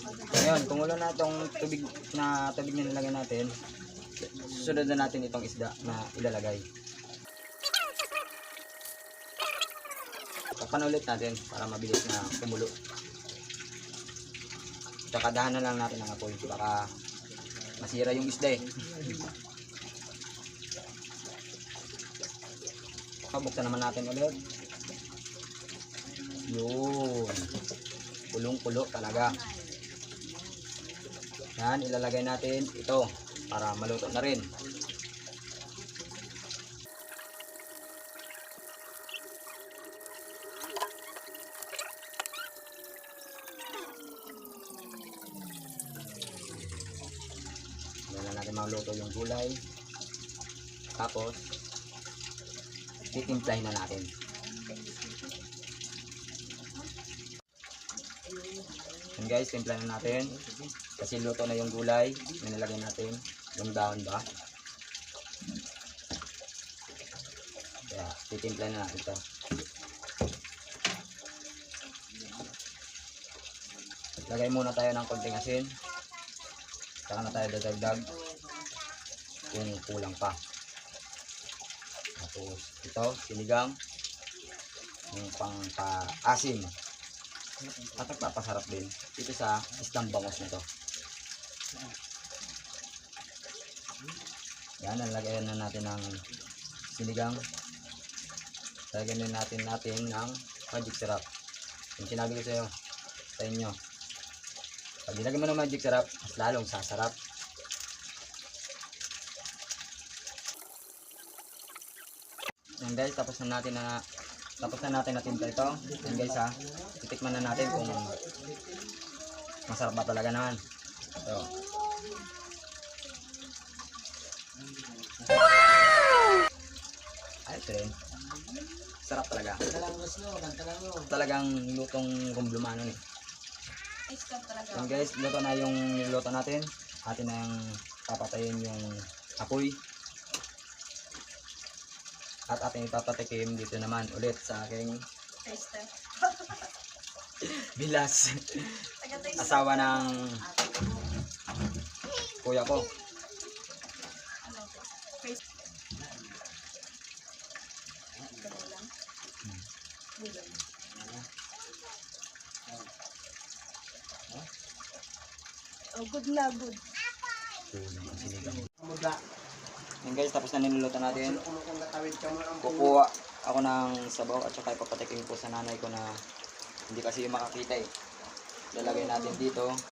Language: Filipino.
Ngayon, kumulo na itong tubig na nilagay natin, susunod na natin itong isda na ilalagay. Tapan ulit natin para mabilis na kumulo. Tsaka dahan na lang natin ang apoy, baka masira yung isda eh. Buksan naman natin ulit. Yun. Kulong-kulo talaga. Yan, ilalagay natin ito para maluto na rin. Yan na natin maluto yung gulay. Tapos titimplahin na natin. And guys, timplahin na natin kasi luto na yung gulay. Nilagay natin yung dahon ba. Kaya titimplahin na natin ito. Lagay muna tayo ng konting asin. Saka na tayo dadagdag kung kulang pa. Tapos ito, sinigang, yung pang-asim at nagpapasarap din dito sa isdang bangos nito. Yan, nalagayan na natin ng sinigang. Lagyan din natin ng magic syrup. Yung sinabi ko sa inyo, pag nilagyan mo ng magic syrup, mas lalong sasarap. Yan guys, tapos na natin natinta ito. Yan guys ha, titikman na natin kung masarap ba talaga naman. Ito. Ayos rin. Sarap talaga. Talagang lutong rumblumano eh. Yan guys, luto na yung niluto natin. Atin na yung papatayin yung apoy. At ating ipapatikim dito naman ulit sa aking bilas. Asawa ng kuya ko. Oh, good na, good. Yan guys, tapos na niluluto natin. Kukuha ako ng sabaw at saka ipapatikim ko sa nanay ko na hindi kasi makakita eh. Lalagay natin dito